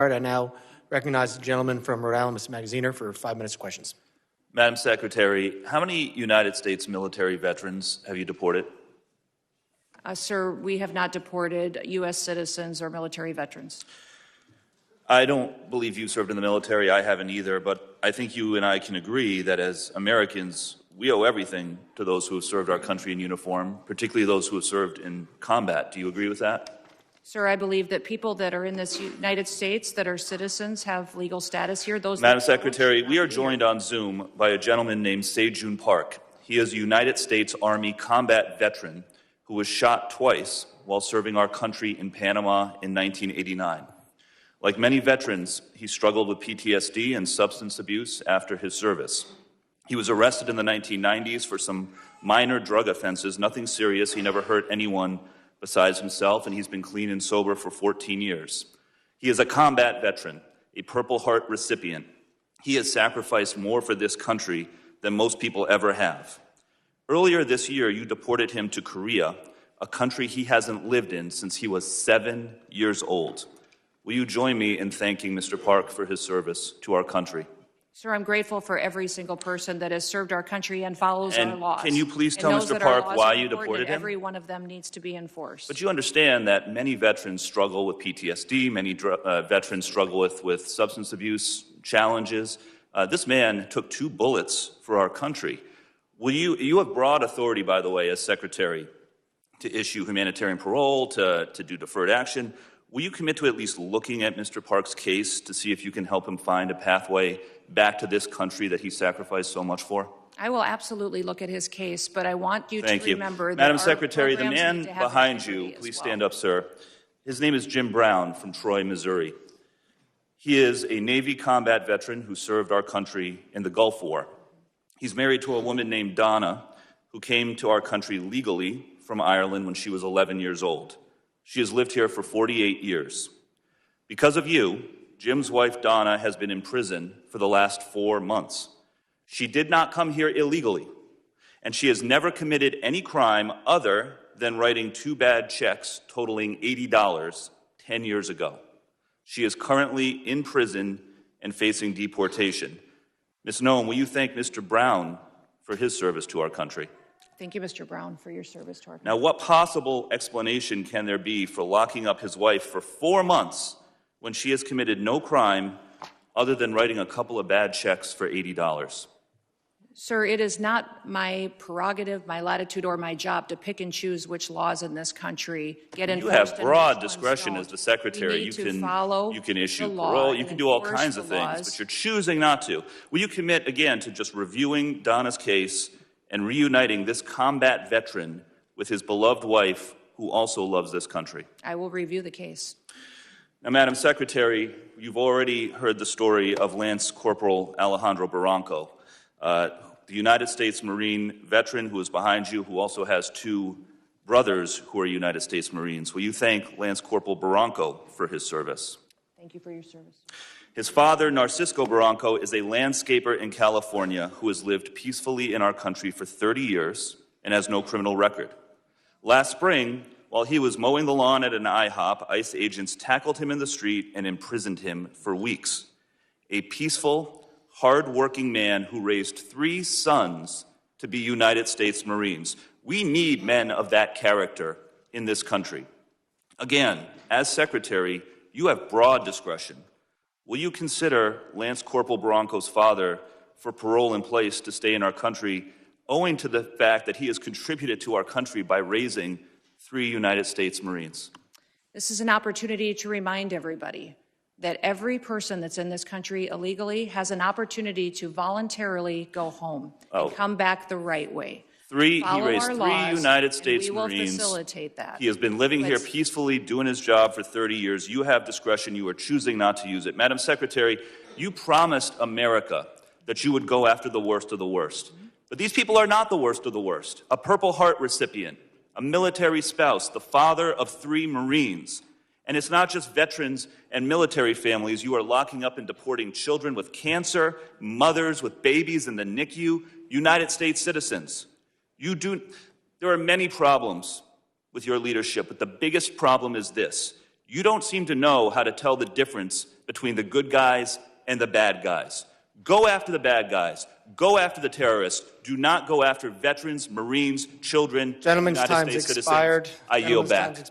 I now recognize the gentleman from Rhode Island, Mr. Magaziner, for 5 minutes of questions. Madam Secretary, how many United States military veterans have you deported? Sir, we have not deported U.S. citizens or military veterans. I don't believe you served in the military. I haven't either, but I think you and I can agree that as Americans, we owe everything to those who have served our country in uniform, particularly those who have served in combat. Do you agree with that? Sir, I believe that people that are in this United States that are citizens have legal status here. Madam Secretary, we are joined on Zoom by a gentleman named Sejun Park. He is a United States Army combat veteran who was shot twice while serving our country in Panama in 1989. Like many veterans, he struggled with PTSD and substance abuse after his service. He was arrested in the 1990s for some minor drug offenses, nothing serious. He never hurt anyone besides himself, and he's been clean and sober for 14 years. He is a combat veteran, a Purple Heart recipient. He has sacrificed more for this country than most people ever have. Earlier this year, you deported him to Korea, a country he hasn't lived in since he was 7 years old. Will you join me in thanking Mr. Park for his service to our country? Sir, I'm grateful for every single person that has served our country and follows our laws. Can you please tell Mr. Park why you deported him? Every one of them needs to be enforced. But you understand that many veterans struggle with PTSD, many veterans struggle with substance abuse challenges. This man took 2 bullets for our country. You have broad authority, by the way, as Secretary, to issue humanitarian parole, to do deferred action. Will you commit to at least looking at Mr. Park's case to see if you can help him find a pathway back to this country that he sacrificed so much for? I will absolutely look at his case, but I want you Thank to remember you. that Madam Secretary, the man behind you, please well. stand up, sir. His name is Jim Brown from Troy, Missouri. He is a Navy combat veteran who served our country in the Gulf War. He's married to a woman named Donna, who came to our country legally from Ireland when she was 11 years old. She has lived here for 48 years. Because of you, Jim's wife, Donna, has been in prison for the last 4 months. She did not come here illegally, and she has never committed any crime other than writing 2 bad checks totaling $80 10 years ago. She is currently in prison and facing deportation. Ms. Noem, will you thank Mr. Brown for his service to our country? Thank you, Mr. Brown, for your service to our country. Now, what possible explanation can there be for locking up his wife for 4 months when she has committed no crime other than writing a couple of bad checks for $80? Sir, it is not my prerogative, my latitude, or my job to pick and choose which laws in this country get enforced. You have broad discretion as the Secretary. You can issue parole, you can do all kinds of things, but you're choosing not to. Will you commit, again, to just reviewing Donna's case and reuniting this combat veteran with his beloved wife, who also loves this country? I will review the case. Now, Madam Secretary, you've already heard the story of Lance Corporal Alejandro Barranco, the United States Marine veteran who is behind you, who also has 2 brothers who are United States Marines. Will you thank Lance Corporal Barranco for his service? Thank you for your service. His father, Narcisco Barranco, is a landscaper in California who has lived peacefully in our country for 30 years and has no criminal record. Last spring, while he was mowing the lawn at an IHOP, ICE agents tackled him in the street and imprisoned him for weeks. A peaceful, hard-working man who raised 3 sons to be United States Marines. We need men of that character in this country. Again, as Secretary, you have broad discretion. Will you consider Lance Corporal Barranco's father for parole in place to stay in our country, owing to the fact that he has contributed to our country by raising 3 United States Marines? This is an opportunity to remind everybody that every person that's in this country illegally has an opportunity to voluntarily go home and come back the right way. He raised 3 United States we will Marines. Facilitate that. He has been living here peacefully, doing his job for 30 years. You have discretion. You are choosing not to use it. Madam Secretary, you promised America that you would go after the worst of the worst. But these people are not the worst of the worst. A Purple Heart recipient, a military spouse, the father of 3 Marines. And it's not just veterans and military families. You are locking up and deporting children with cancer, mothers with babies in the NICU, United States citizens. There are many problems with your leadership, but the biggest problem is this. You don't seem to know how to tell the difference between the good guys and the bad guys. Go after the bad guys. Go after the terrorists. Do not go after veterans, Marines, children, Gentleman's United time's States expired. citizens. I yield back.